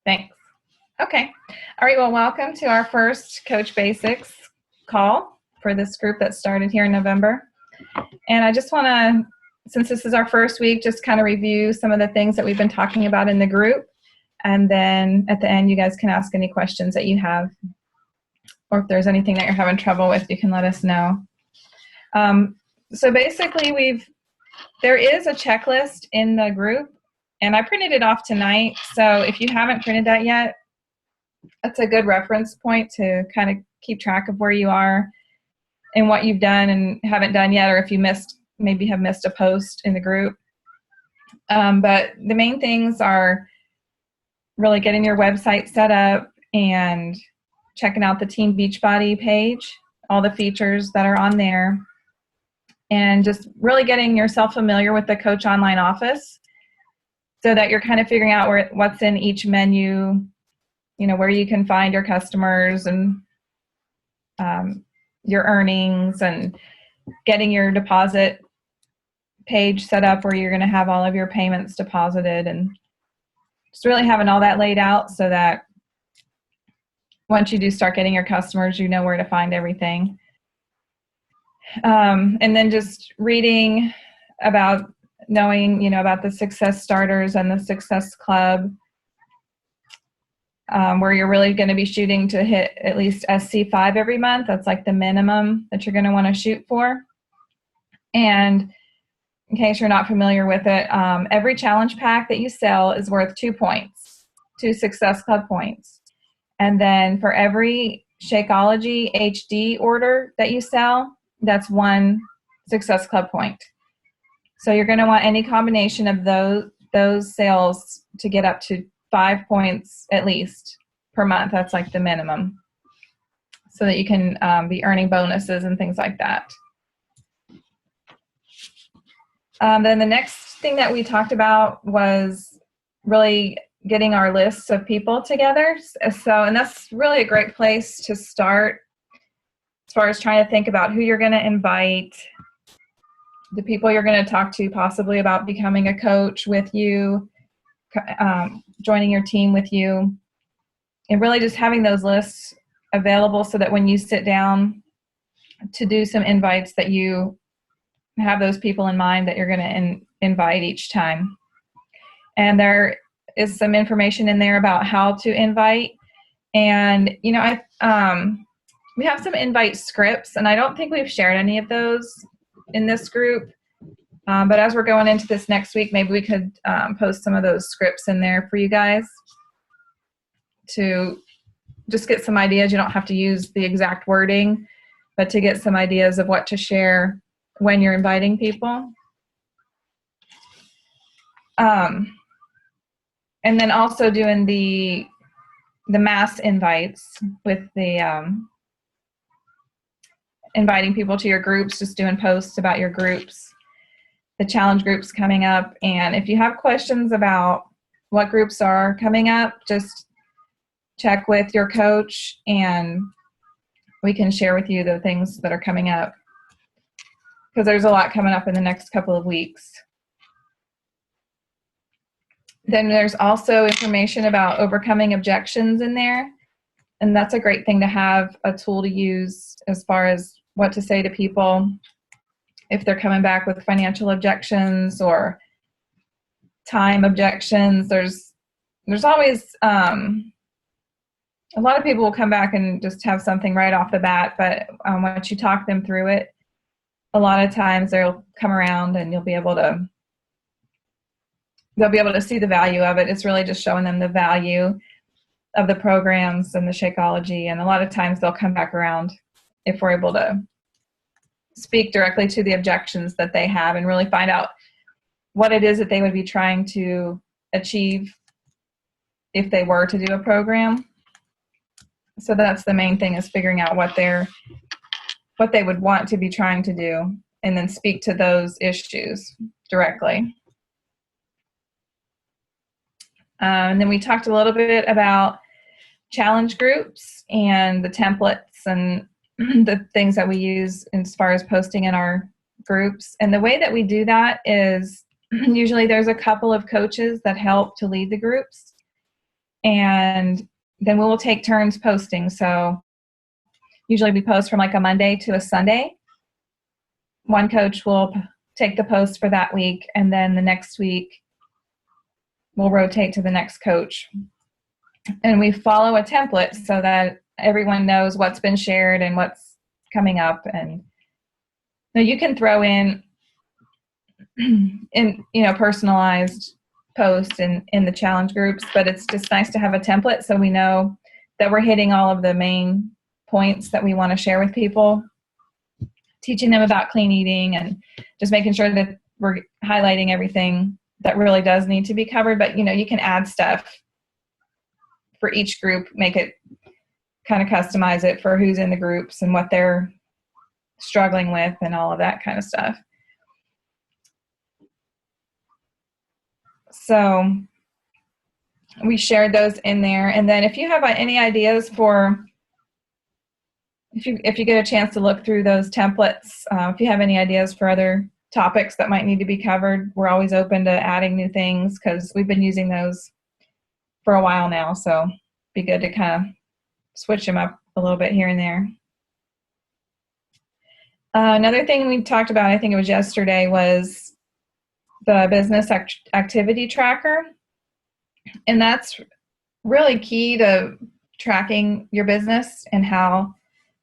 Thanks. Okay. All right. Well, welcome to our first Coach Basics call for this group that started here in November. And I just want to, since this is our first week, just kind of review some of the things that we've been talking about in the group. And then at the end, you guys can ask any questions that you have. Or if there's anything that you're having trouble with, you can let us know. So basically, there is a checklist in the group, and I printed it off tonight. So if you haven't printed that yet, that's a good reference point to kind of keep track of where you are and what you've done and haven't done yet, or if you maybe have missed a post in the group. But the main things are really getting your website set up and checking out the Team Beachbody page, all the features that are on there, and just really getting yourself familiar with the Coach Online Office so that you're kind of figuring out what's in each menu, where you can find your customers and your earnings, and getting your deposit page set up where you're going to have all of your payments deposited, and just really having all that laid out so that once you do start getting your customers, you know where to find everything. And then just reading about knowing, about the Success Starters and the Success Club, where you're really going to be shooting to hit at least SC5 every month. That's like the minimum that you're going to want to shoot for. And in case you're not familiar with it, every challenge pack that you sell is worth 2 points, 2 Success Club points. And then for every Shakeology HD order that you sell, that's 1 Success Club point. So you're going to want any combination of those sales to get up to 5 points at least per month. That's like the minimum, so that you can be earning bonuses and things like that. Then the next thing that we talked about was really getting our lists of people together. And that's really a great place to start as far as trying to think about who you're going to invite, the people you're going to talk to possibly about becoming a coach with you, joining your team with you, and really just having those lists available so that when you sit down to do some invites, that you have those people in mind that you're going to invite each time. And there is some information in there about how to invite. And, we have some invite scripts, and I don't think we've shared any of those in this group. But as we're going into this next week, maybe we could post some of those scripts in there for you guys to just get some ideas. You don't have to use the exact wording, but to get some ideas of what to share when you're inviting people. And then also doing the mass invites with the inviting people to your groups, just doing posts about your groups, the challenge groups coming up. And if you have questions about what groups are coming up, just check with your coach and we can share with you the things that are coming up, because there's a lot coming up in the next couple of weeks. Then there's also information about overcoming objections in there. And that's a great thing to have a tool to use as far as what to say to people if they're coming back with financial objections or time objections. There's always a lot of people will come back and just have something right off the bat, but once you talk them through it, a lot of times they'll come around and they'll be able to see the value of it. It's really just showing them the value of the programs and the Shakeology, and a lot of times they'll come back around if we're able to speak directly to the objections that they have and really find out what it is that they would be trying to achieve if they were to do a program. So that's the main thing, is figuring out what they would want to be trying to do, and then speak to those issues directly. And then we talked a little bit about challenge groups and the templates and the things that we use as far as posting in our groups. And the way that we do that is usually there's a couple of coaches that help to lead the groups. And then we will take turns posting. So usually we post from like a Monday to a Sunday. One coach will take the post for that week, and then the next week we'll rotate to the next coach. And we follow a template so that everyone knows what's been shared and what's coming up. And now you can throw in personalized posts in the challenge groups, but it's just nice to have a template so we know that we're hitting all of the main points that we want to share with people, teaching them about clean eating and just making sure that we're highlighting everything that really does need to be covered. But you can add stuff for each group, make it kind of customize it for who's in the groups and what they're struggling with and all of that kind of stuff. So we shared those in there. And then if you have any ideas for, if you get a chance to look through those templates, if you have any ideas for other topics that might need to be covered, we're always open to adding new things because we've been using those for a while now. So it'd be good to kind of switch them up a little bit here and there. Another thing we talked about, I think it was yesterday, was the business activity tracker. And that's really key to tracking your business and how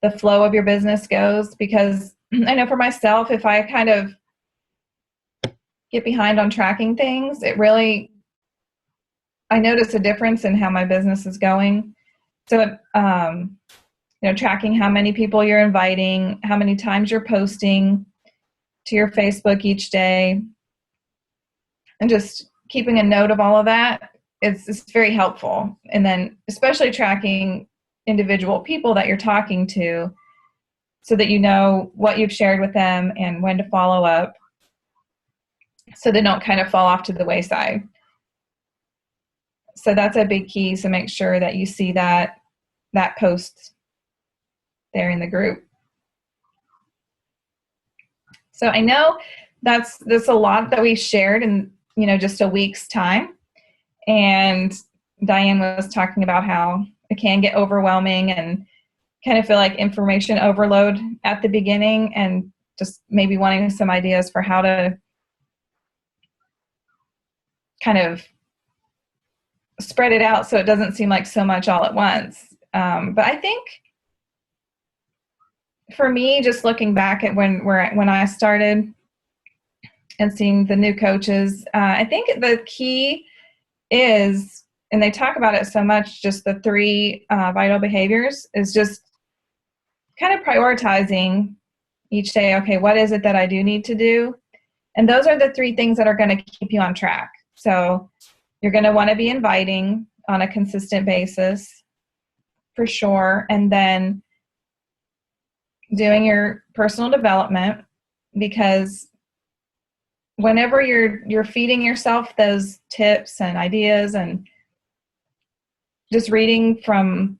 the flow of your business goes. Because I know for myself, if I kind of get behind on tracking things, I notice a difference in how my business is going. So, tracking how many people you're inviting, how many times you're posting to your Facebook each day, and just keeping a note of all of that is very helpful. And then especially tracking individual people that you're talking to so that you know what you've shared with them and when to follow up so they don't kind of fall off to the wayside. So that's a big key. So make sure that you see that post there in the group. So I know that's a lot that we shared in just a week's time. And Diane was talking about how it can get overwhelming and kind of feel like information overload at the beginning, and just maybe wanting some ideas for how to kind of spread it out so it doesn't seem like so much all at once. But I think for me, just looking back at when I started and seeing the new coaches, I think the key is, and they talk about it so much, just the 3 vital behaviors, is just kind of prioritizing each day. Okay, what is it that I do need to do? And those are the 3 things that are going to keep you on track. So you're going to want to be inviting on a consistent basis for sure. And then doing your personal development, because whenever you're feeding yourself those tips and ideas and just reading from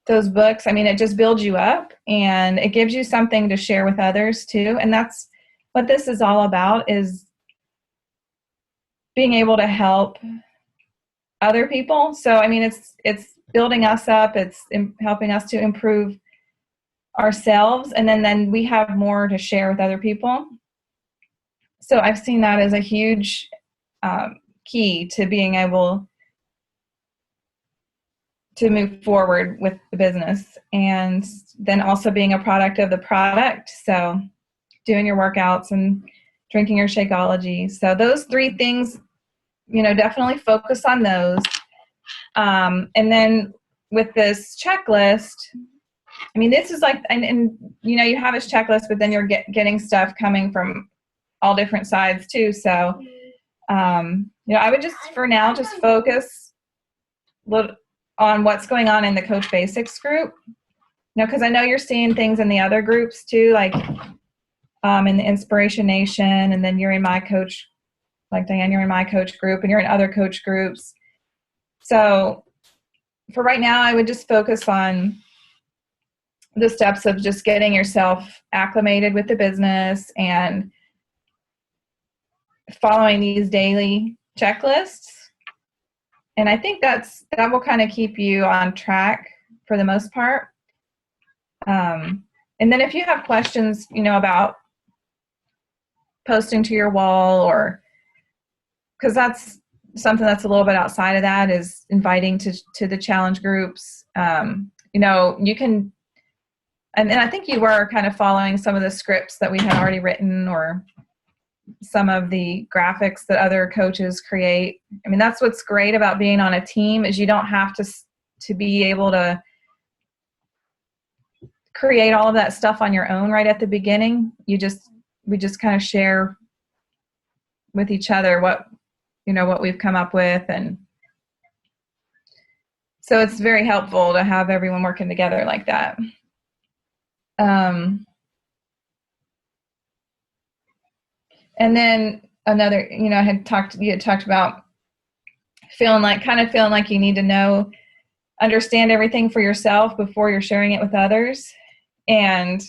those books, I mean, it just builds you up and it gives you something to share with others too. And that's what this is all about, is being able to help other people. So, I mean, it's building us up. It's helping us to improve ourselves. And then we have more to share with other people. So I've seen that as a huge key to being able to move forward with the business, and then also being a product of the product. So doing your workouts and drinking your Shakeology. So those 3 things, definitely focus on those. And then with this checklist, I mean, this is like, and you have this checklist, but then you're getting stuff coming from all different sides too. So, I would just, for now, just focus on what's going on in the Coach Basics group. Because I know you're seeing things in the other groups too, like in the Inspiration Nation, and then you're in my coach, like Diane, you're in my coach group, and you're in other coach groups. So for right now, I would just focus on the steps of just getting yourself acclimated with the business and following these daily checklists. And I think that will kind of keep you on track for the most part. And then if you have questions, about posting to your wall, or because that's something that's a little bit outside of that, is inviting to the challenge groups. You can, and I think you were kind of following some of the scripts that we had already written, or some of the graphics that other coaches create. I mean, that's what's great about being on a team, is you don't have to be able to create all of that stuff on your own right at the beginning. We just kind of share with each other what we've come up with, and so it's very helpful to have everyone working together like that. And then another, you had talked about feeling like you need to understand everything for yourself before you're sharing it with others. And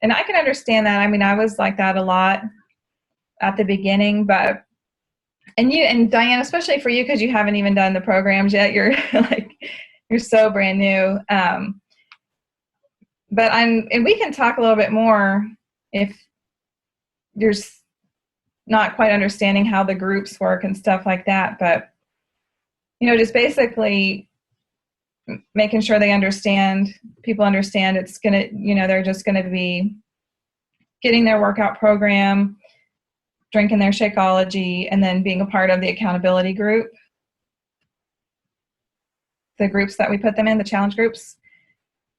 I can understand that. I mean, I was like that a lot at the beginning, and Diane, especially for you, because you haven't even done the programs yet. You're you're so brand new. And we can talk a little bit more if you're not quite understanding how the groups work and stuff like that. But, just basically making sure people understand it's going to, they're just going to be getting their workout program, drinking their Shakeology, and then being a part of the accountability group, the groups that we put them in, the challenge groups.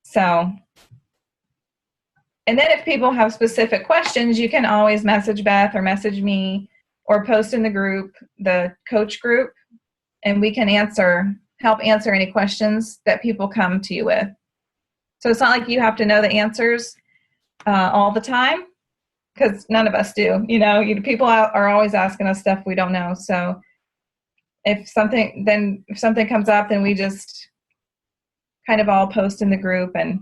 So, and then if people have specific questions, you can always message Beth or message me or post in the group, the coach group, and we can help answer any questions that people come to you with. So it's not like you have to know the answers all the time, because none of us do. People are always asking us stuff we don't know. So if something comes up, then we just kind of all post in the group and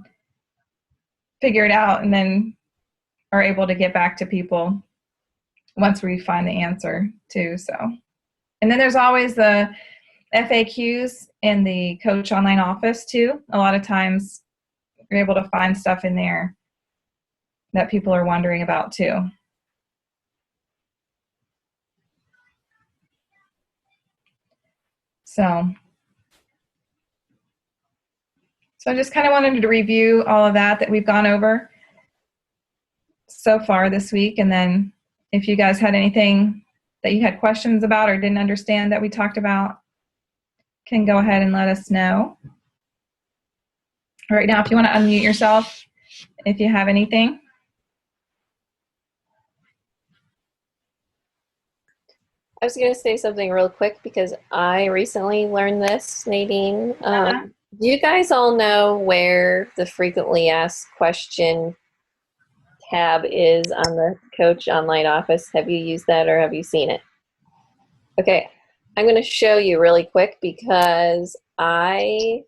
figure it out, and then are able to get back to people once we find the answer too. So, and then there's always the FAQs in the Coach Online office too. A lot of times you're able to find stuff in there that people are wondering about too. So I just kind of wanted to review all of that we've gone over so far this week. And then if you guys had anything that you had questions about or didn't understand that we talked about, can go ahead and let us know. Right now, if you want to unmute yourself, if you have anything. I was going to say something real quick because I recently learned this, Nadine. Do you guys all know where the frequently asked question tab is on the Coach Online office? Have you used that or have you seen it? Okay, I'm going to show you really quick because I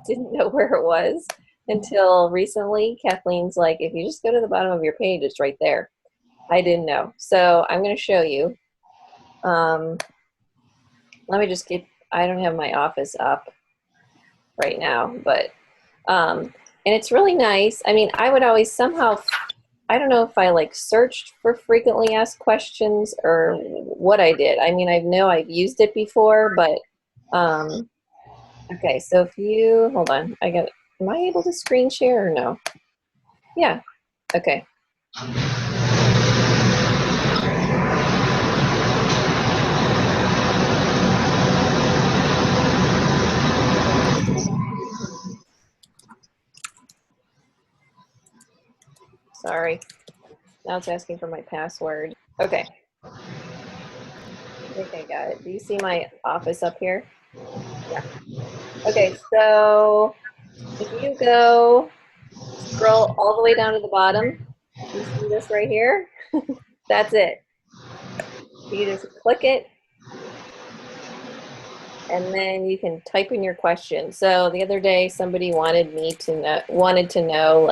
didn't know where it was until recently. Kathleen's like, if you just go to the bottom of your page, it's right there. I didn't know. So I'm going to show you. Let me just I don't have my office up right now, but, and it's really nice. I mean, I would always somehow, I don't know if I searched for frequently asked questions or what I did. I mean, I know I've used it before, but, okay. So if you, hold on, am I able to screen share or no? Yeah. Okay. Sorry. Now it's asking for my password. Okay. I think I got it. Do you see my office up here? Yeah. Okay, so if you go scroll all the way down to the bottom, you see this right here? That's it. You just click it, and then you can type in your question. So the other day, somebody wanted to know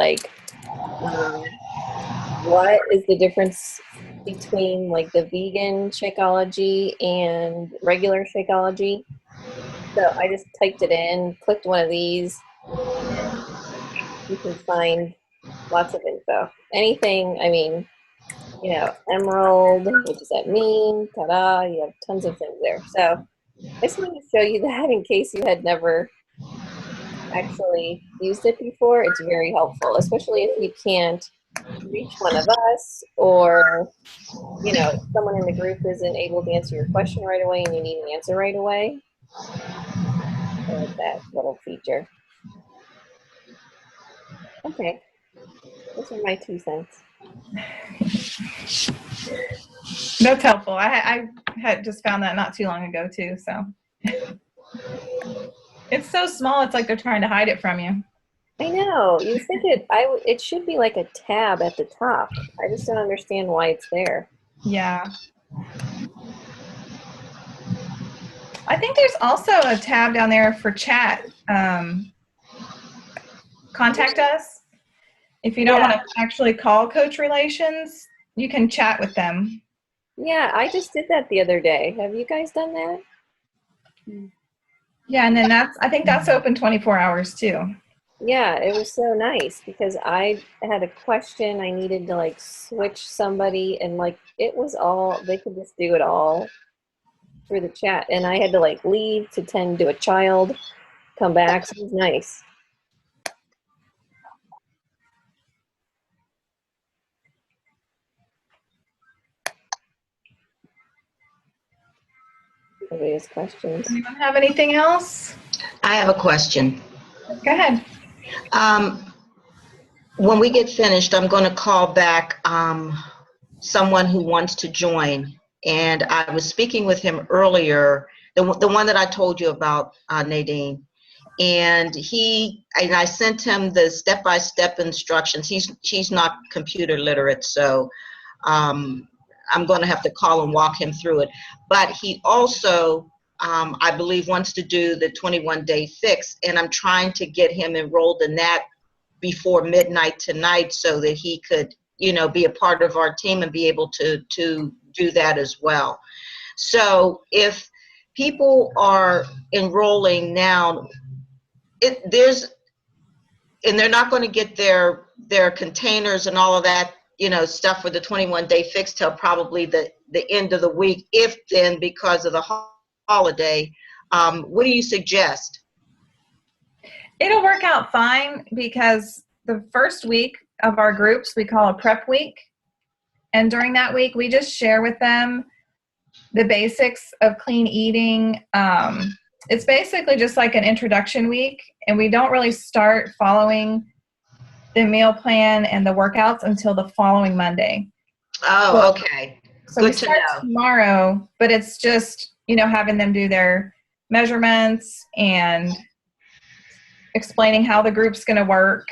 what is the difference between the vegan Shakeology and regular Shakeology. So I just typed it in, clicked one of these, and you can find lots of info. Anything, I mean, Emerald, what does that mean? Ta-da, you have tons of things there. So I just wanted to show you that in case you had never actually used it before. It's very helpful, especially if you can't reach one of us, or someone in the group isn't able to answer your question right away and you need an answer right away. I like that little feature. Okay, those are my 2 cents. That's helpful. I had just found that not too long ago too. So it's so small. It's like they're trying to hide it from you. I know. You think it should be like a tab at the top. I just don't understand why it's there. Yeah. I think there's also a tab down there for chat. Contact us. If you don't want to actually call Coach Relations, you can chat with them. Yeah, I just did that the other day. Have you guys done that? Yeah, and then I think that's open 24 hours too. Yeah, it was so nice because I had a question. I needed to switch somebody, and it was all, they could just do it all through the chat. And I had to leave to tend to a child, come back. So it was nice. Anybody has questions? Anyone have anything else? I have a question. Go ahead. When we get finished, I'm going to call back someone who wants to join. And I was speaking with him earlier, the one that I told you about, Nadine. And I sent him the step-by-step instructions. He's not computer literate, so I'm going to have to call and walk him through it. But he also, I believe, wants to do the 21-day fix, and I'm trying to get him enrolled in that before midnight tonight so that he could, be a part of our team and be able to do that as well. So if people are enrolling now, and they're not going to get their containers and all of that, stuff for the 21-day fix till probably the end of the week, if then because of the holiday. What do you suggest? It'll work out fine because the first week of our groups we call a prep week. And during that week, we just share with them the basics of clean eating. It's basically just like an introduction week, and we don't really start following the meal plan and the workouts until the following Monday. Oh, okay. So we start tomorrow, but it's just, having them do their measurements and explaining how the group's going to work.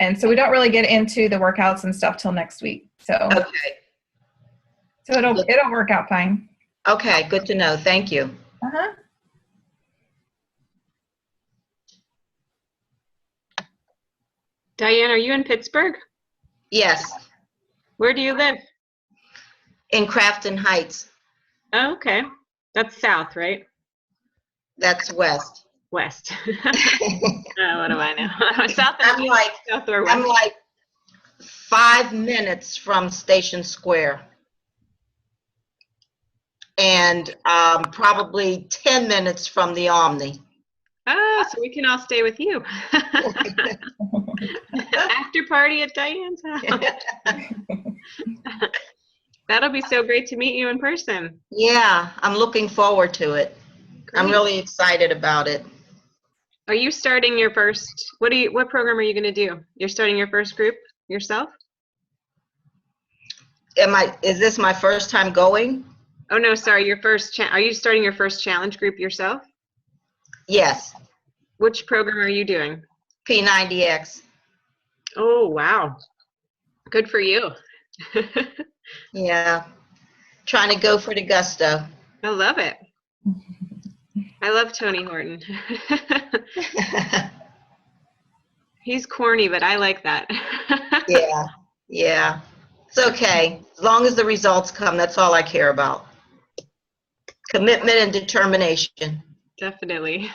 And so we don't really get into the workouts and stuff till next week. So it'll work out fine. Okay, good to know. Thank you. Uh-huh. Diane, are you in Pittsburgh? Yes. Where do you live? In Crafton Heights. Oh, okay. That's south, right? That's west. West. What do I know? South and south or west? I'm like 5 minutes from Station Square. And probably 10 minutes from the Omni. Oh, so we can all stay with you. After party at Diane's house. That'll be so great to meet you in person. Yeah, I'm looking forward to it. Great. I'm really excited about it. Are you starting your first, what program are you going to do? You're starting your first group yourself? Is this my first time going? Oh no, sorry, are you starting your first challenge group yourself? Yes. Which program are you doing? P90X. Oh, wow. Good for you. Yeah. Trying to go for the gusto. I love it. I love Tony Horton. He's corny, but I like that. Yeah. It's okay. As long as the results come, that's all I care about. Commitment and determination. Definitely.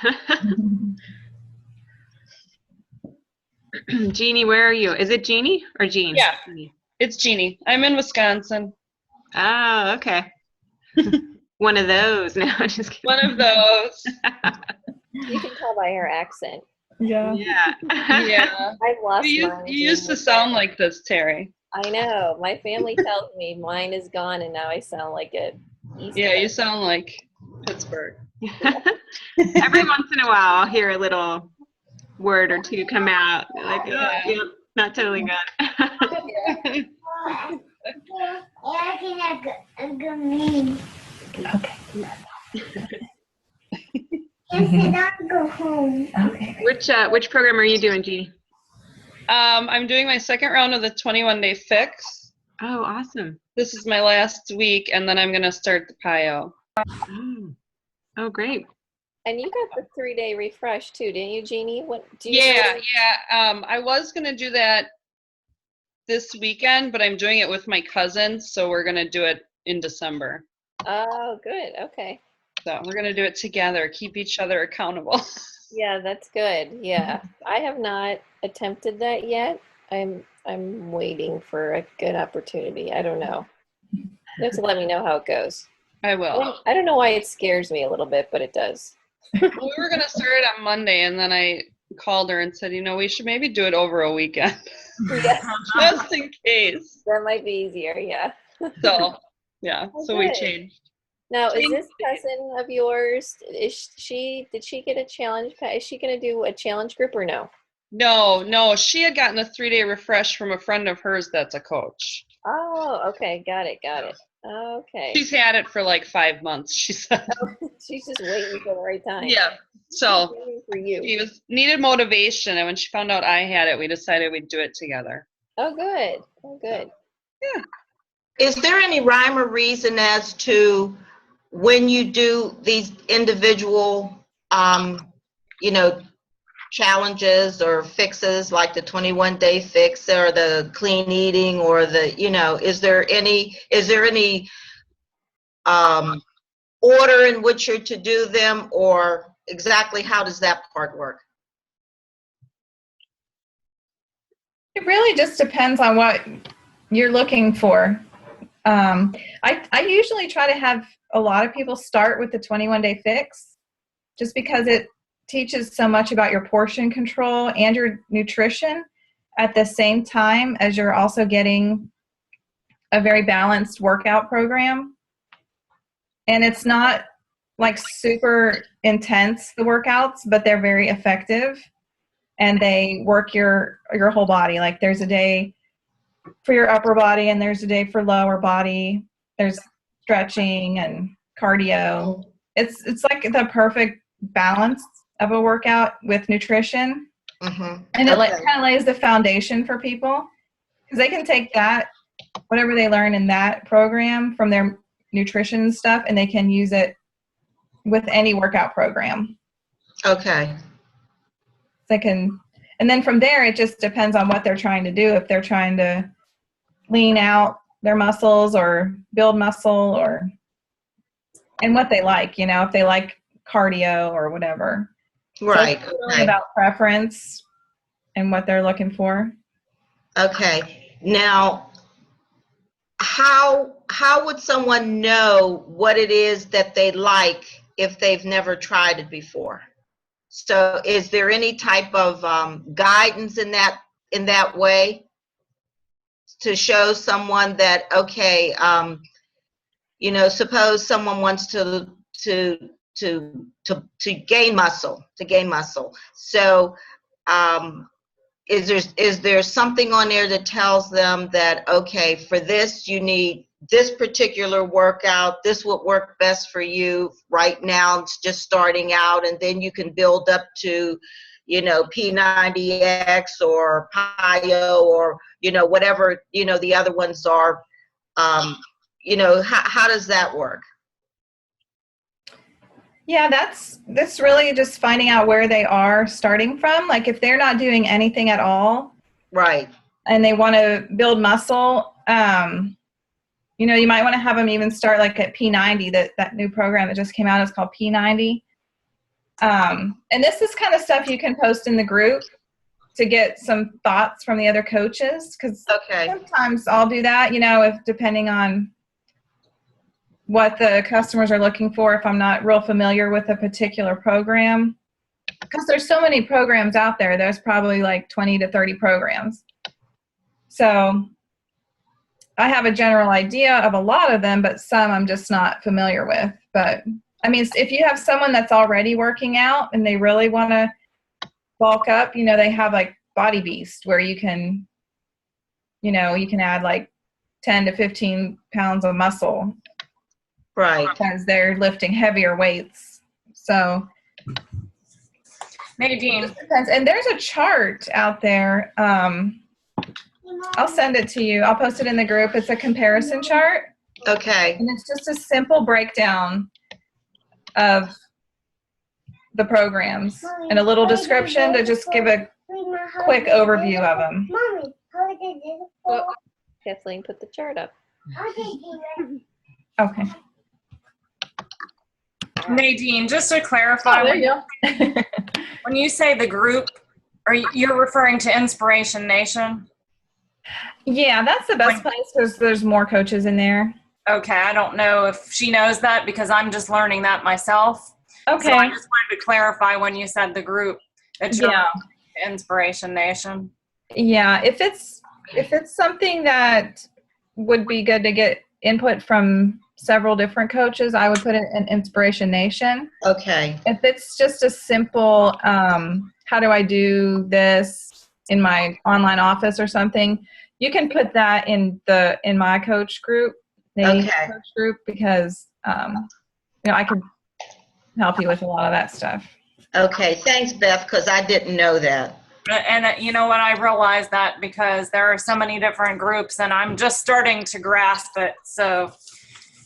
Jeannie, where are you? Is it Jeannie or Jean? Yeah. Jeannie. It's Jeannie. I'm in Wisconsin. Oh, okay. One of those. No, I'm just kidding. One of those. You can tell by her accent. Yeah. Yeah. Yeah. I've lost You mine. used to sound like this, Terry. I know. My family tells me mine is gone, and now I sound like a East Yeah, you Coast. sound like Pittsburgh. Every once in a while, I'll hear a little word or two come out. Like, oh, Yeah. yep, not totally good. Okay. Go home. Okay. Which program are you doing, Jeannie? I'm doing my second round of the 21-day fix. Oh, awesome. This is my last week, and then I'm going to start the PIO. Oh, great. And you got the 3-day refresh too, didn't you, Jeannie? What do you? Yeah. I was going to do that this weekend, but I'm doing it with my cousin, so we're going to do it in December. Oh, good. Okay. So we're going to do it together, keep each other accountable. Yeah, that's good. Yeah, I have not attempted that yet. I'm waiting for a good opportunity. I don't know. You have to let me know how it goes. I will. I don't know why it scares me a little bit, but it does. Well, we were going to start it on Monday, and then I called her and said, we should maybe do it over a weekend, Yeah, just in case. that might be easier. Yeah. So, yeah, Oh, so we good. changed. Now, is this cousin of yours? Did she get a challenge? Is she going to do a challenge group or no? No, she had gotten a 3-day refresh from a friend of hers that's a coach. Oh, okay, got it. Okay. She's had it for like 5 months, she said. She's just waiting for the right time. Yeah, so She's waiting for you. she needed motivation, and when she found out I had it, we decided we'd do it together. Oh, good. Oh, good. Yeah. Is there any rhyme or reason as to when you do these individual, challenges or fixes, like the 21-day fix or the clean eating or is there any order in which you're to do them, or exactly how does that part work? It really just depends on what you're looking for. I usually try to have a lot of people start with the 21-day fix, just because it teaches so much about your portion control and your nutrition at the same time as you're also getting a very balanced workout program. And it's not like super intense, the workouts, but they're very effective, and they work your whole body. Like there's a day for your upper body and there's a day for lower body. There's stretching and cardio. It's like the perfect balance of a workout with nutrition. Mm-hmm. And it kind of lays the foundation for people, because they can take that, whatever they learn in that program from their nutrition stuff, and they can use it with any workout program. Okay. And then from there, it just depends on what they're trying to do. If they're trying to lean out their muscles or build muscle, and what they like, if they like cardio or whatever. Right. So it's really about preference and what they're looking for. Okay. Now, how would someone know what it is that they like if they've never tried it before? So is there any type of guidance in that way to show someone that, okay, suppose someone wants to gain muscle, So is there something on there that tells them that, okay, for this you need this particular workout, this would work best for you right now, it's just starting out, and then you can build up to P90X or PIO or whatever the other ones are. How does that work? Yeah, that's really just finding out where they are starting from. Like if they're not doing anything at all, right, and they want to build muscle, you might want to have them even start like at P90. That new program that just came out is called P90, And this is kind of stuff you can post in the group to get some thoughts from the other coaches, because Okay. sometimes I'll do that, if depending on what the customers are looking for, if I'm not real familiar with a particular program. Because there's so many programs out there. There's probably like 20 to 30 programs. So I have a general idea of a lot of them, but some I'm just not familiar with. But I mean, if you have someone that's already working out and they really want to bulk up, they have like Body Beast where you can add like 10 to 15 pounds of muscle. Right. Because they're lifting heavier weights. So Nadine. It depends. And there's a chart out there. I'll send it to you. I'll post it in the group. It's a comparison chart. Okay. And it's just a simple breakdown of the programs and a little description to just give a quick overview of them. Mommy, how did you do Well, Kathleen put the chart up. Okay. Nadine, just to clarify, Oh, there you go. when you say the group, you're referring to Inspiration Nation? Yeah, that's the best place because there's more coaches in there. Okay, I don't know if she knows that because I'm just learning that myself. Okay. So I just wanted to clarify when you said the group that you're Yeah. Inspiration Nation. Yeah, if it's something that would be good to get input from several different coaches, I would put it in Inspiration Nation. Okay. If it's just a simple, how do I do this in my online office or something, you can put that in my coach group, Nadine's Okay. coach group, because I could help you with a lot of that stuff. Okay. Thanks, Beth, because I didn't know that. And you know what, I realize that because there are so many different groups and I'm just starting to grasp it. So,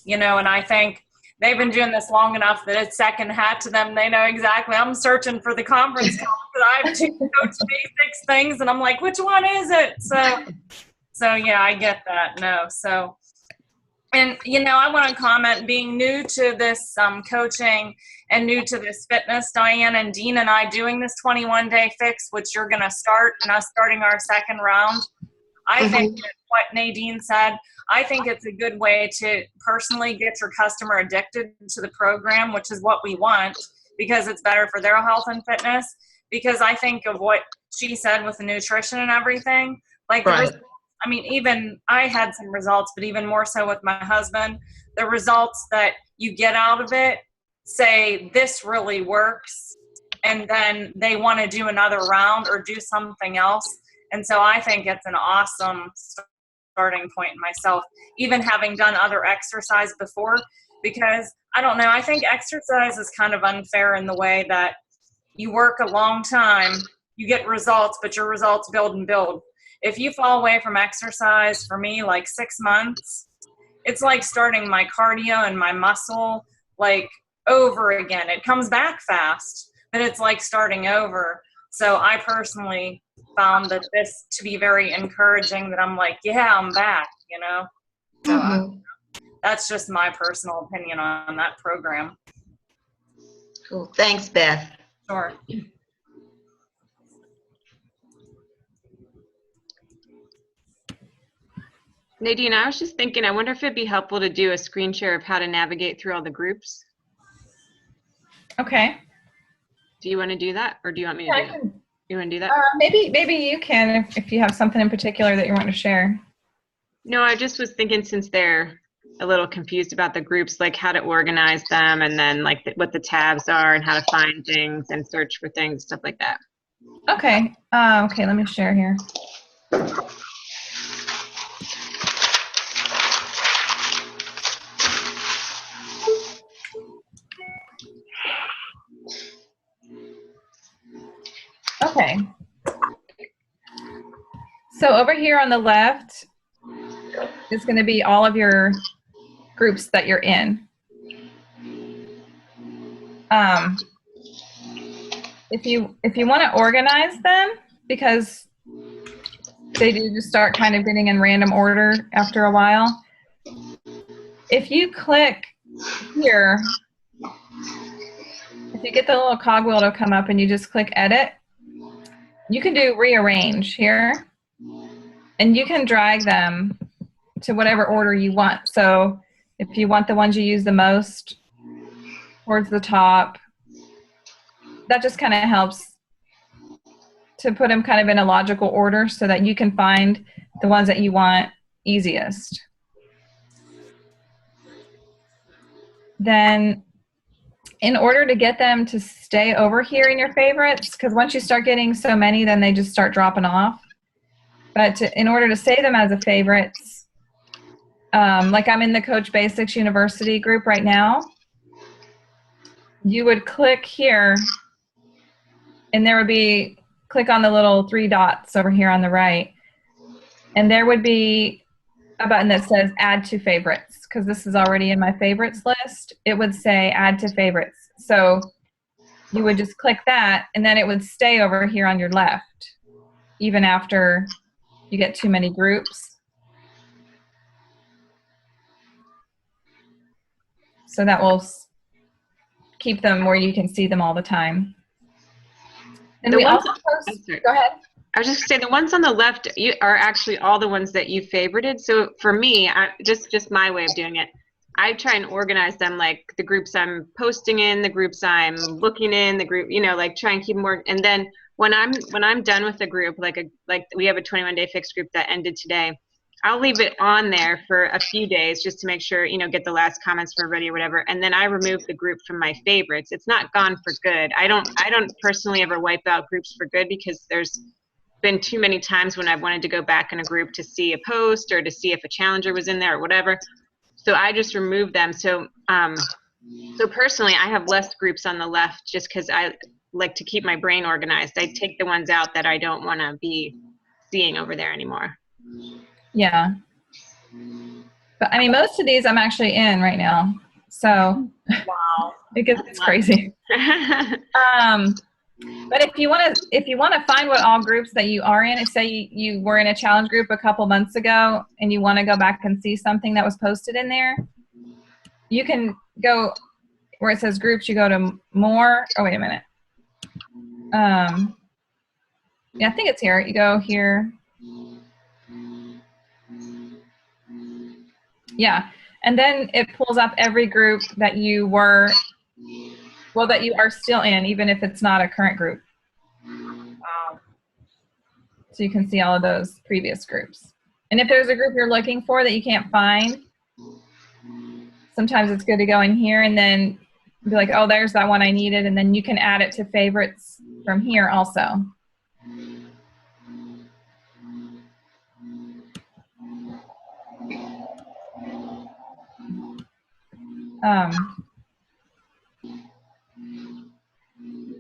and I think they've been doing this long enough that it's second hat to them. They know exactly. I'm searching for the conference call because I have 2 Coach Basics things and I'm like, which one is it? So yeah, I get that. No. So, and I want to comment, being new to this coaching and new to this fitness, Diane and Dean and I doing this 21-day fix, which you're going to start, and us starting our second round. I think that what Nadine said, I think it's a good way to personally get your customer addicted to the program, which is what we want, because it's better for their health and fitness. Because I think of what she said with the nutrition and everything, like Right. even I had some results, but even more so with my husband, the results that you get out of it say this really works, and then they want to do another round or do something else. And so I think it's an awesome starting point in myself, even having done other exercise before, because I don't know, I think exercise is kind of unfair in the way that you work a long time, you get results, but your results build and build. If you fall away from exercise, for me, like 6 months, it's like starting my cardio and my muscle like over again. It comes back fast, but it's like starting over. So I personally found that this to be very encouraging, that I'm like, yeah, I'm back, So that's just my personal opinion on that program. Cool. Thanks, Beth. Sure. Nadine, I was just thinking, I wonder if it'd be helpful to do a screen share of how to navigate through all the groups. Okay. Do you want to do that, or do you want me to do that? You want to do that? Maybe you can if you have something in particular that you want to share. No, I just was thinking, since they're a little confused about the groups, like how to organize them, and then like what the tabs are and how to find things and search for things, stuff like that. Okay. Okay, let me share here. Okay. So over here on the left is going to be all of your groups that you're in. If you want to organize them, because they do just start kind of getting in random order after a while. If you click here If you get the little cogwheel to come up and you just click edit, you can do rearrange here, and you can drag them to whatever order you want. So if you want the ones you use the most towards the top, that just kind of helps to put them kind of in a logical order so that you can find the ones that you want easiest. Then in order to get them to stay over here in your favorites, because once you start getting so many, then they just start dropping off. But in order to save them as a favorites, like I'm in the Coach Basics University group right now, you would click here, and there would be, click on the little 3 dots over here on the right, and there would be a button that says add to favorites. Because this is already in my favorites list, it would say add to favorites. So you would just click that, and then it would stay over here on your left, even after you get too many groups. So that will keep them where you can see them all the time. And The we ones- also I'm post, sorry. go ahead. I was just saying the ones on the left are actually all the ones that you favorited. So for me, just my way of doing it, I try and organize them like the groups I'm posting in, the groups I'm looking in, the group, like try and keep more. And then when I'm done with the group, like we have a 21-day fixed group that ended today, I'll leave it on there for a few days just to make sure, get the last comments for everybody or whatever. And then I remove the group from my favorites. It's not gone for good. I don't personally ever wipe out groups for good because there's been too many times when I've wanted to go back in a group to see a post or to see if a challenger was in there or whatever. So I just remove them. So personally, I have less groups on the left just because I like to keep my brain organized. I take the ones out that I don't want to be seeing over there anymore. Yeah. But I mean, most of these I'm actually in right now. So Wow. it gets crazy. But if you want to find what all groups that you are in, if say you were in a challenge group a couple months ago and you want to go back and see something that was posted in there, you can go where it says groups, you go to more. Oh, wait a minute. Yeah, I think it's here. You go here. Yeah. And then it pulls up every group that you are still in, even if it's not a current group. Wow. So you can see all of those previous groups. And if there's a group you're looking for that you can't find, sometimes it's good to go in here and then be like, oh, there's that one I needed. And then you can add it to favorites from here also. How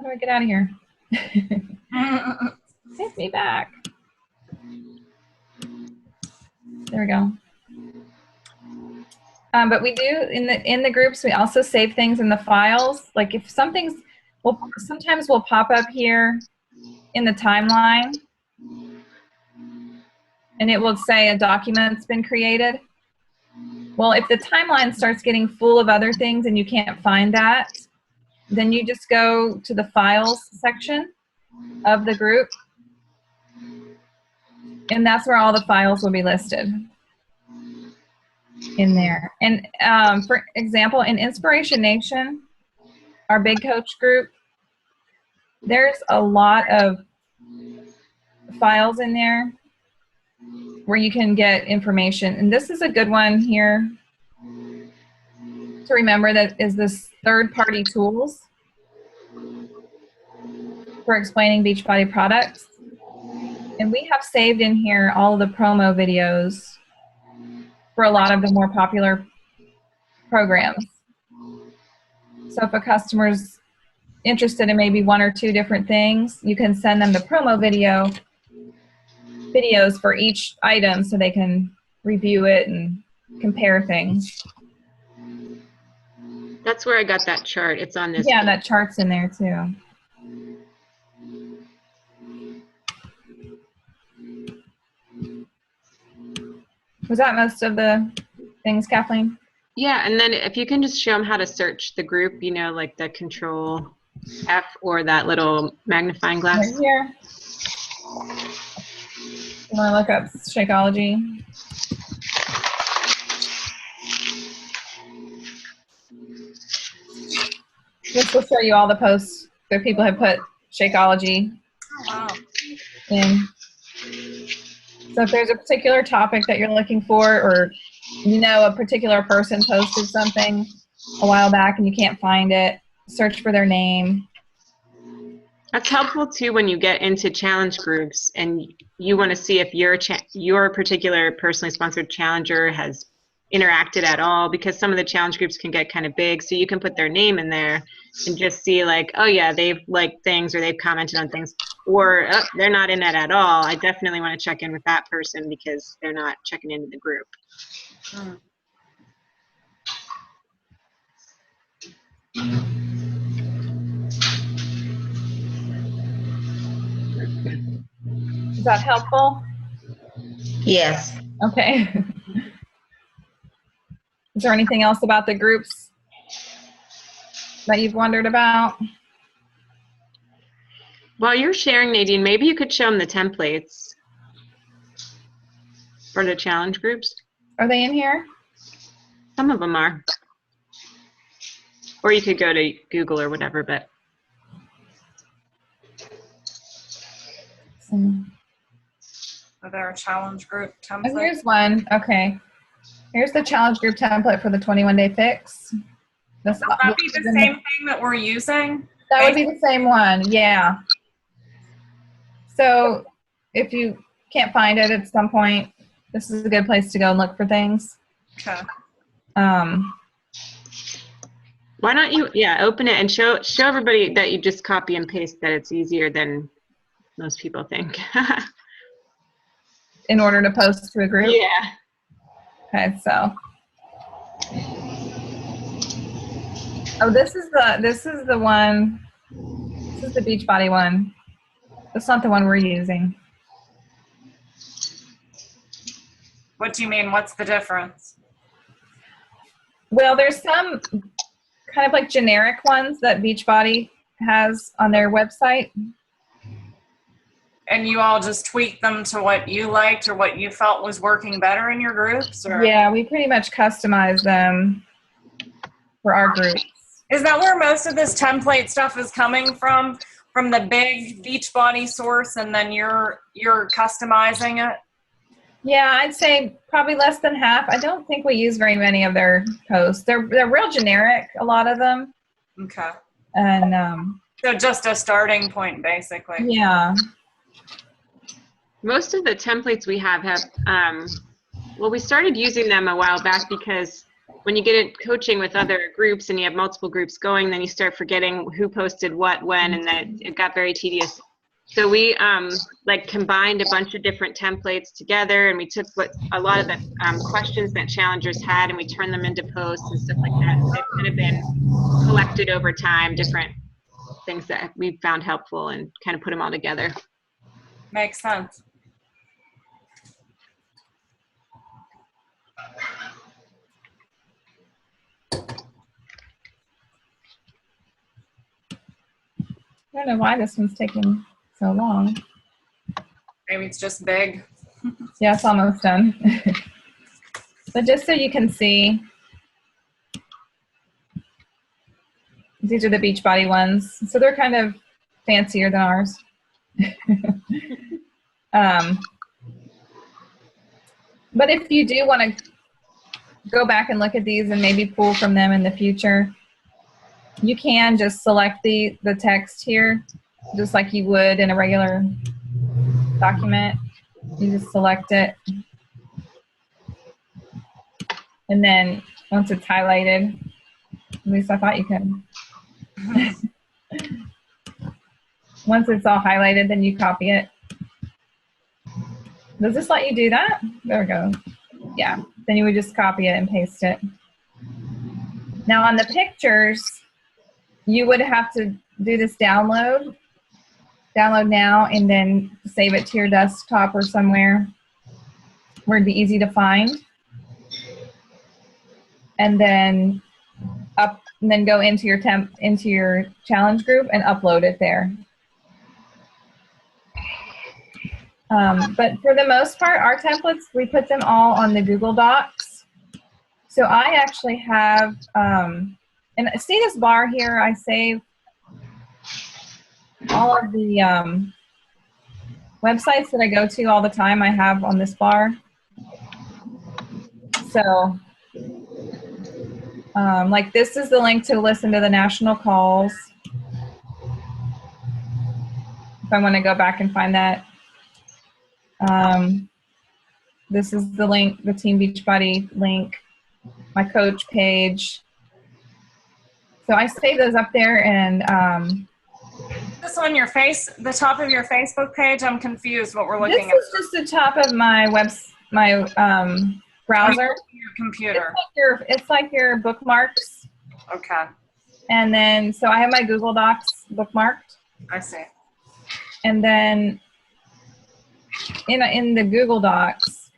do I get out of here? Take me back. There we go. But we do in the groups, we also save things in the files. Like if sometimes we'll pop up here in the timeline and it will say a document's been created. Well, if the timeline starts getting full of other things and you can't find that, then you just go to the files section of the group, and that's where all the files will be listed in there. And for example, in Inspiration Nation, our big coach group, there's a lot of files in there where you can get information. And this is a good one here to remember, that is this third-party tools for explaining Beachbody products. And we have saved in here all of the promo videos for a lot of the more popular programs. So if a customer's interested in maybe 1 or 2 different things, you can send them the promo videos for each item so they can review it and compare things. That's where I got that chart. It's on this. Yeah, page. that chart's in there too. Was that most of the things, Kathleen? Yeah, and then if you can just show them how to search the group, like the control F or that little magnifying glass. Right here. You want to look up Shakeology? This will show you all the posts that people have put Shakeology Oh, wow. in. So if there's a particular topic that you're looking for, or you know a particular person posted something a while back and you can't find it, search for their name. That's helpful too when you get into challenge groups and you want to see if your particular personally sponsored challenger has interacted at all, because some of the challenge groups can get kind of big, so you can put their name in there and just see like, oh yeah, they've liked things or they've commented on things, or oh, they're not in it at all. I definitely want to check in with that person because they're not checking into the group. Is that helpful? Yes. Okay. Is there anything else about the groups that you've wondered about? While you're sharing, Nadine, maybe you could show them the templates for the challenge groups. Are they in here? Some of them are. Or you could go to Google or whatever, but. Are there a challenge group Oh, template? here's one. Okay. Here's the challenge group template for the 21-day fix. This, Would that be the same thing that we're using? that would be the same one, yeah. So if you can't find it at some point, this is a good place to go and look for things. Okay. Why don't you, open it and show everybody that you just copy and paste, that it's easier than most people think. In order to post to a group? Yeah. Okay, so. Oh, this is the one, this is the Beachbody one. That's not the one we're using. What do you mean? What's the difference? Well, there's some kind of like generic ones that Beachbody has on their website. And you all just tweak them to what you liked or what you felt was working better in your groups? Or? Yeah, we pretty much customize them for our groups. Is that where most of this template stuff is coming from? From the big Beachbody source, and then you're customizing it? Yeah, I'd say probably less than half. I don't think we use very many of their posts. They're real generic, a lot of them. Okay. And So just a starting point, basically. yeah. Most of the templates we have, well, we started using them a while back because when you get in coaching with other groups and you have multiple groups going, then you start forgetting who posted what, when, and then it got very tedious. So we like combined a bunch of different templates together, and we took a lot of the questions that challengers had, and we turned them into posts and stuff like that. So they've kind of been collected over time, different things that we found helpful, and kind of put them all together. Makes sense. I don't know why this one's taking so long. Maybe it's just big. Yeah, it's almost done. But just so you can see, these are the Beachbody ones. So they're kind of fancier than ours. But if you do want to go back and look at these and maybe pull from them in the future, you can just select the text here, just like you would in a regular document. You just select it. And then once it's highlighted, at least I thought you could. Once it's all highlighted, then you copy it. Does this let you do that? There we go. Yeah, then you would just copy it and paste it. Now on the pictures, you would have to do this download now, and then save it to your desktop or somewhere where it'd be easy to find. And then up and then go into your challenge group and upload it there. But for the most part, our templates, we put them all on the Google Docs. So I actually have, and see this bar here, I save all of the websites that I go to all the time I have on this bar. So, like this is the link to listen to the national calls. If I want to go back and find that. This is the link, the Team Beachbody link, my coach page. So I save those up there, and this on your the top of your Facebook page? I'm confused what we're looking at. This is just the top of my browser. Your computer. It's like your bookmarks. Okay. And then, so I have my Google Docs bookmarked. I see. And then in the Google Docs,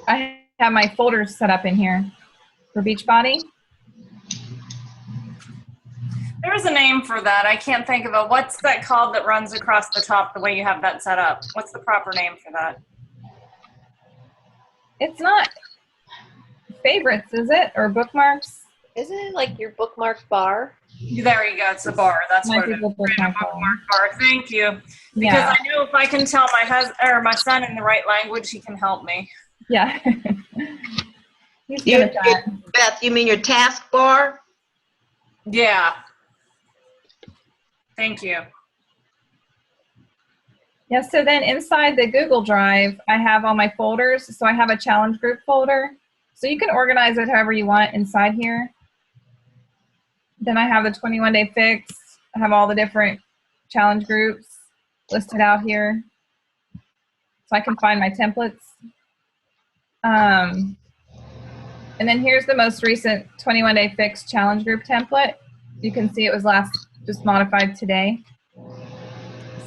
I have my folders set up in here for Beachbody. There is a name for that. I can't think of it. What's that called that runs across the top the way you have that set up? What's the proper name for that? It's not favorites, is it? Or bookmarks? Isn't it like your bookmark bar? There you go. It's a bar. That's what it is. Bookmark bar. Thank you. Because I know if I can tell my husband or my son in the right language, he can help me. Yeah. He's good at that. Beth, you mean your task bar? Yeah. Thank you. Yeah, so then inside the Google Drive, I have all my folders. So I have a challenge group folder. So you can organize it however you want inside here. Then I have the 21-day fix. I have all the different challenge groups listed out here. So I can find my templates. And then here's the most recent 21-day fix challenge group template. You can see it was just modified today.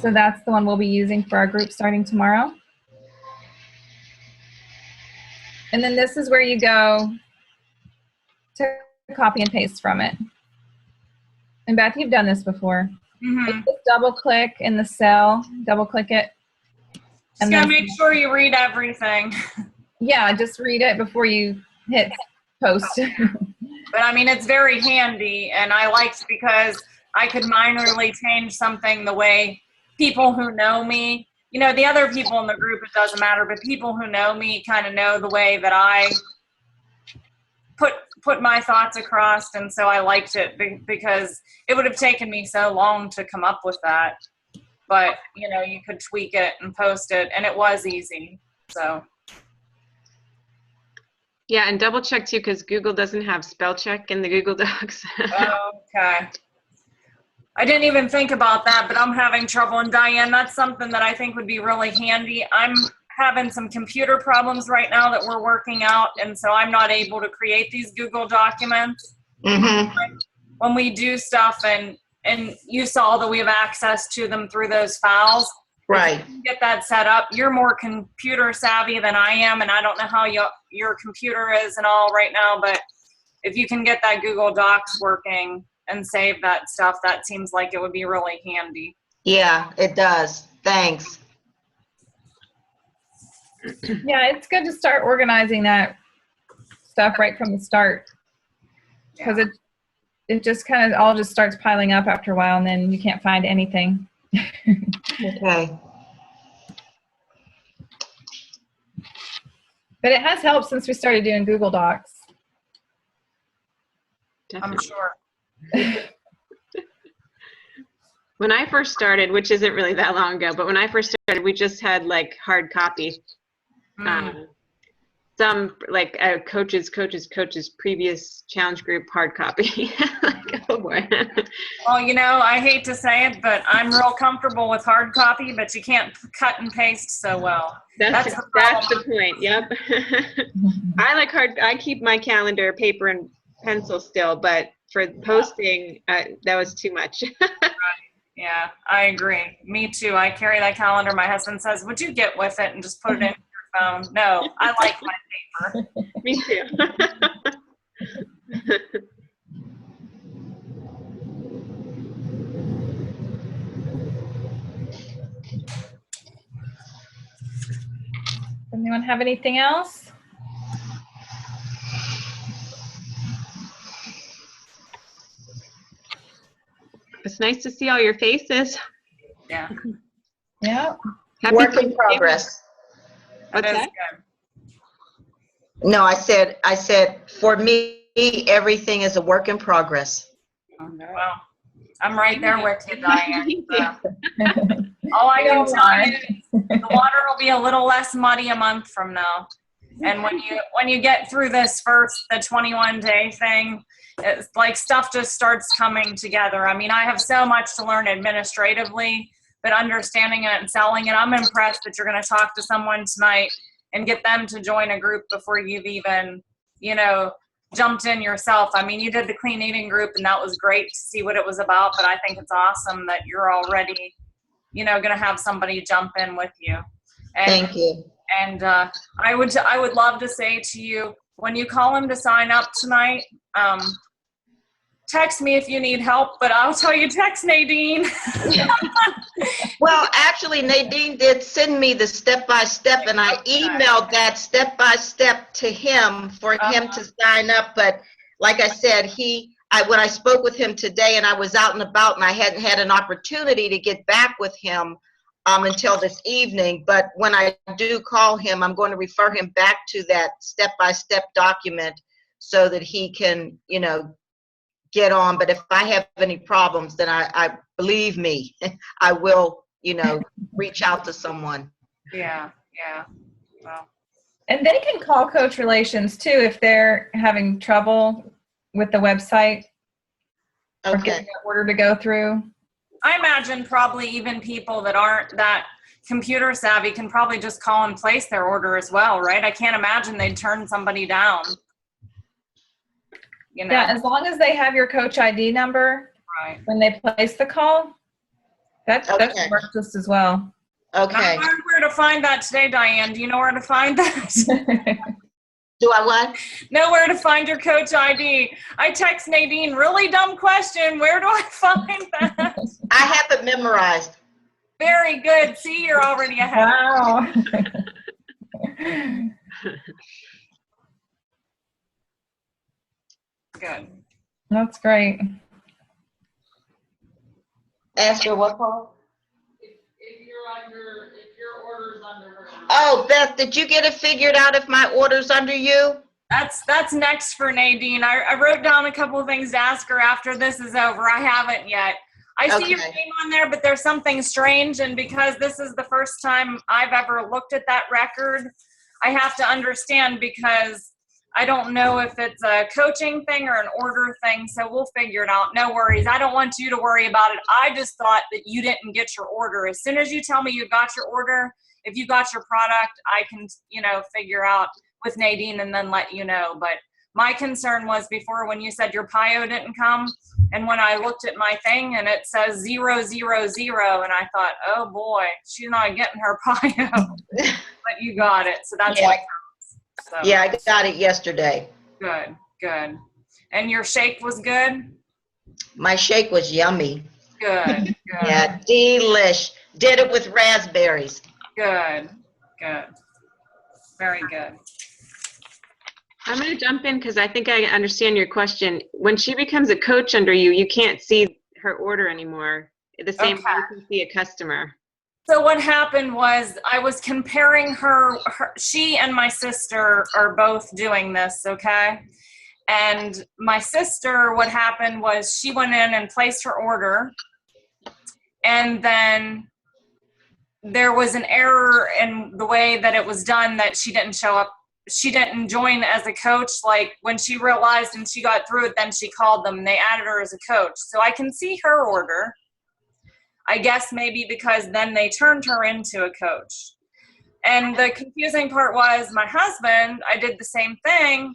So that's the one we'll be using for our group starting tomorrow. And then this is where you go to copy and paste from it. And Beth, you've done this before. Mm-hmm. You just double click in the cell, double click it. Just gotta make sure you read everything. Yeah, just read it before you hit post. But I mean, it's very handy, and I liked because I could minorly change something the way people who know me, you know, the other people in the group, it doesn't matter, but people who know me kind of know the way that I put my thoughts across, and so I liked it because it would have taken me so long to come up with that. But, you know, you could tweak it and post it, and it was easy, so. Yeah, and double check too, because Google doesn't have spell check in the Google Docs. Okay. I didn't even think about that, but I'm having trouble. And Diane, that's something that I think would be really handy. I'm having some computer problems right now that we're working out, and so I'm not able to create these Google documents. Mm-hmm. When we do stuff, and you saw that we have access to them through those files. Right. Get that set up. You're more computer savvy than I am, and I don't know how your computer is and all right now, but if you can get that Google Docs working and save that stuff, that seems like it would be really handy. Yeah, it does. Thanks. Yeah, it's good to start organizing that stuff right from the start, because it just kind of all just starts piling up after a while, and then you can't find anything. Okay. But it has helped since we started doing Google Docs. I'm sure. When I first started, which isn't really that long ago, but when I first started, we just had like hard copy. Some like coaches previous challenge group hard copy. Like, oh boy. Well, you know, I hate to say it, but I'm real comfortable with hard copy, but you can't cut and paste so well. That's the point. Yep. I like I keep my calendar paper and pencil still, but for posting, that was too much. Yeah, I agree. Me too. I carry that calendar. My husband says, would you get with it and just put it in your phone. No, I like my paper. Me too. Anyone have anything else? It's nice to see all your faces. Yeah, Yeah. Happy Work in Thanksgiving. progress. What's that is that? good. No, I said, for me, everything is a work in progress. Well, I'm right there with you, Diane. Me So. too. All I We can all tell are. you is the water will be a little less muddy a month from now. And when you get through this the 21-day thing, it's like stuff just starts coming together. I mean, I have so much to learn administratively, but understanding it and selling it, I'm impressed that you're going to talk to someone tonight and get them to join a group before you've even, jumped in yourself. I mean, you did the clean eating group and that was great to see what it was about, but I think it's awesome that you're already, going to have somebody jump in with you. And, Thank you. And I would love to say to you, when you call him to sign up tonight, text me if you need help, but I'll tell you, text Nadine. Well, actually, Nadine did send me the step-by-step, and I emailed that step-by-step to him for him to sign up. But like I said, when I spoke with him today and I was out and about and I hadn't had an opportunity to get back with him until this evening. But when I do call him, I'm going to refer him back to that step-by-step document so that he can, get on. But if I have any problems, then I believe me, I will, reach out to someone. Yeah. Well. And they can call Coach Relations too if they're having trouble with the website or getting an order to go through. I imagine probably even people that aren't that computer savvy can probably just call and place their order as well, right? I can't imagine they'd turn somebody down. Yeah, as long as they have your Coach ID number right when they place the call, that works just as well. Okay. I learned where to find that today, Diane. Do you know where to find that? Do I what? Know where to find your Coach ID. I text Nadine, really dumb question. Where do I find that? I have it memorized. Very good. See, you're already ahead. Wow. Good. That's great. Ask her what, Paul? If your order's under her. Oh, Beth, did you get it figured out if my order's under you? That's next for Nadine. I wrote down a couple of things to ask her after this is over. I haven't yet. I see your name on there, but there's something strange, and because this is the first time I've ever looked at that record, I have to understand because I don't know if it's a coaching thing or an order thing, so we'll figure it out. No worries. I don't want you to worry about it. I just thought that you didn't get your order. As soon as you tell me you got your order, if you got your product, I can, figure out with Nadine and then let you know. But my concern was before when you said your PIO didn't come, and when I looked at my thing and it says 000, and I thought, oh boy, she's not getting her PIO. But you got it, so that's what counts. So. Yeah, I got it yesterday. Good. And your shake was good? My shake was yummy. Good. Yeah, delish. Did it with raspberries. Good. Very good. I'm going to jump in because I think I understand your question. When she becomes a coach under you, you can't see her order anymore the same way you can see a customer. So what happened was I was comparing her, she and my sister are both doing this, okay? And my sister, what happened was she went in and placed her order, and then there was an error in the way that it was done that she didn't show up. She didn't join as a coach. Like when she realized and she got through it, then she called them and they added her as a coach. So I can see her order. I guess maybe because then they turned her into a coach. And the confusing part was my husband, I did the same thing.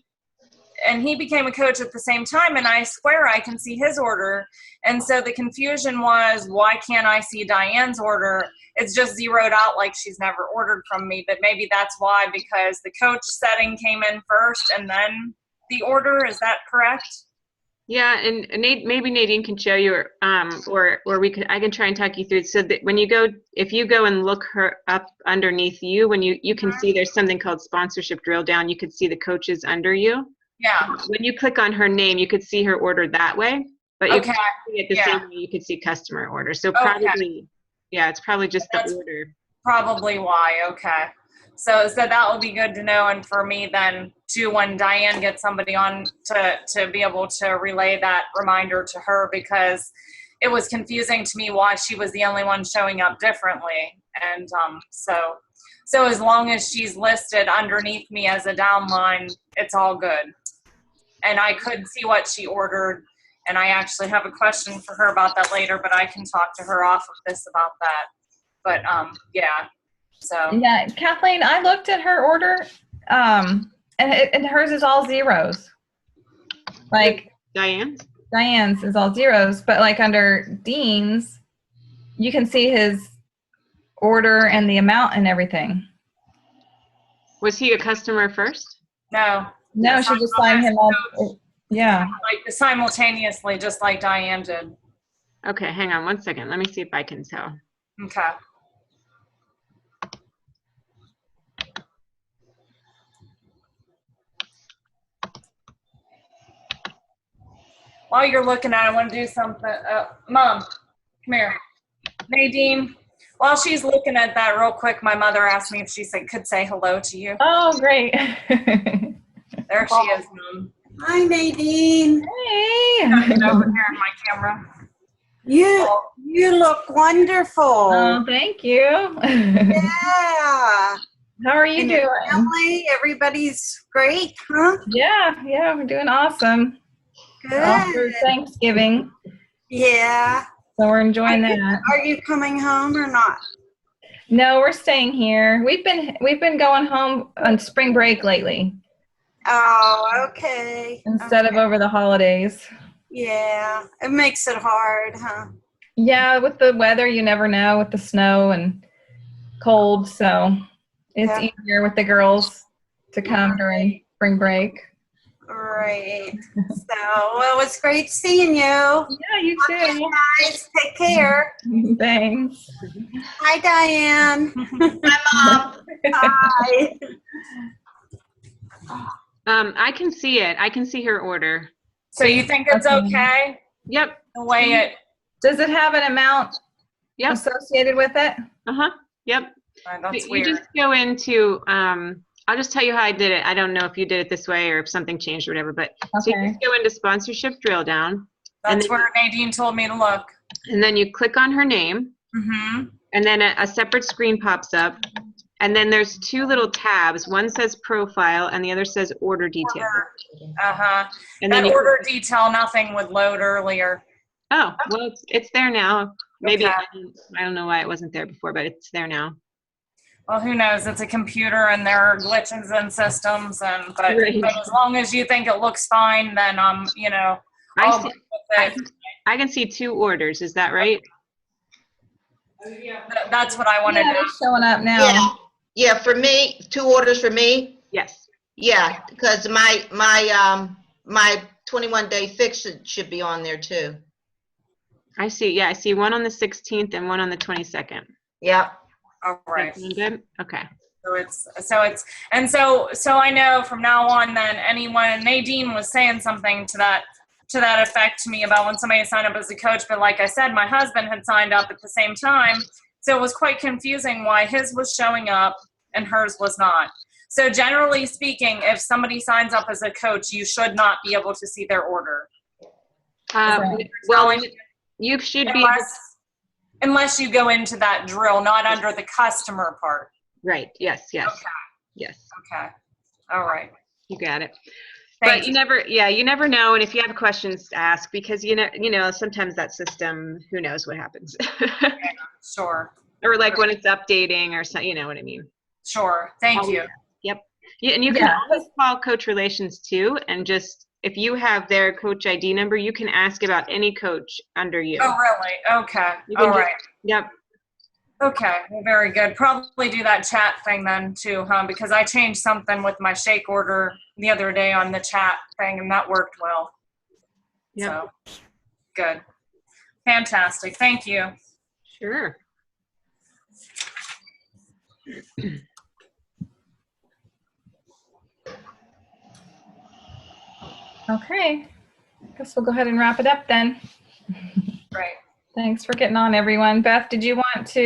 he became a coach at the same time, and I swear I can see his order. And so the confusion was, why can't I see Diane's order? It's just zeroed out like she's never ordered from me, but maybe that's why, because the coach setting came in first and then the order. Is that correct? Yeah, and maybe Nadine can show you, or I can try and talk you through it. So that when you go, if you go and look her up underneath you, when you can see there's something called sponsorship drill down. You could see the coaches under you. Yeah. When you click on her name, you could see her order that way, but you Okay. can see it the same way you could see customer order. So probably, yeah, it's probably just the order. Probably why. Okay. So that would be good to know, and for me then too, when Diane gets somebody on to be able to relay that reminder to her, because it was confusing to me why she was the only one showing up differently. And so as long as she's listed underneath me as a downline, it's all good. And I could see what she ordered, and I actually have a question for her about that later, but I can talk to her off of this about that. But yeah. So Yeah, Kathleen, I looked at her order, and hers is all zeros. Like Diane's is all zeros, but like under Dean's, you can see his order and the amount and everything. Was he a customer first? No, she just signed him up. Yeah. like simultaneously, just like Diane did. Okay, hang on one second. Let me see if I can tell. Okay. While you're looking at it, I want to do something. Mom, come here. Nadine, while she's looking at that real quick, my mother asked me if she could say hello to you. Oh, great. There she is, Mom. Hi, Nadine. Hey. Over here in my camera. You look wonderful. Oh, thank you. Yeah. How are you And doing? your family, everybody's great, huh? Yeah, we're doing awesome. Good. After Thanksgiving, Yeah. so we're enjoying that. Are you coming home or not? No, we're staying here. We've been going home on spring break lately Oh, okay. instead of over the holidays. Yeah. It makes it hard, huh? Yeah, with the weather, you never know, with the snow and cold, so it's easier with the girls to come during spring break. Right. So, well, it was great seeing you. Yeah, you too. Okay, guys, take care. Thanks. Hi, Diane. Hi, Mom. Hi. I can see it. I can see her order. So you think it's okay? Yep. The way it. Does it have an amount associated with it? Yep. That's You weird. just go into, I'll just tell you how I did it. I don't know if you did it this way or if something changed or whatever, but so you just go into sponsorship drill down. That's where Nadine told me to look. And then you click on her name. Mm-hmm. And then a separate screen pops up. And then there's two little tabs. One says profile and the other says order detail. Uh-huh. And that then order detail, nothing would load earlier. Oh, well, it's there now. Maybe, Okay. I don't know why it wasn't there before, but it's there now. Well, who knows? It's a computer and there are glitches in systems, but as long as you think it looks fine, then I'll go with it. I can see two orders. Is that right? That's what I want to Yeah, do. it's showing up now. Yeah, for me, 2 orders for me. Yes. Yeah, because my 21-day fix should be on there too. I see. Yeah, I see one on the 16th and one on the 22nd. Yeah. All right. Good. Okay. So I know from now on, then anyone, Nadine was saying something to that effect to me about when somebody signed up as a coach, but like I said, my husband had signed up at the same time, so it was quite confusing why his was showing up and hers was not. So generally speaking, if somebody signs up as a coach, you should not be able to see their order. Well, you should be unless you go into that drill, not under the customer part. Right. Yes. Okay. Yes. Okay. All right. You got it. Thank But you. you never know. And if you have questions to ask, because sometimes that system, who knows what happens. Sure. Or like when it's updating or something, you know what I mean? Sure. Thank you. Yep. Yeah, and you can Yeah. always call Coach Relations too, and just if you have their coach ID number, you can ask about any coach under you. Oh, really? Okay. You can All just- right. Yep. Okay. Well, very good. Probably do that chat thing then too, huh? Because I changed something with my shake order the other day on the chat thing, and that worked well. Yep. So, good. Fantastic. Thank you. Sure. Okay. Guess we'll go ahead and wrap it up then. Great. Thanks for getting on, everyone. Beth, did you want to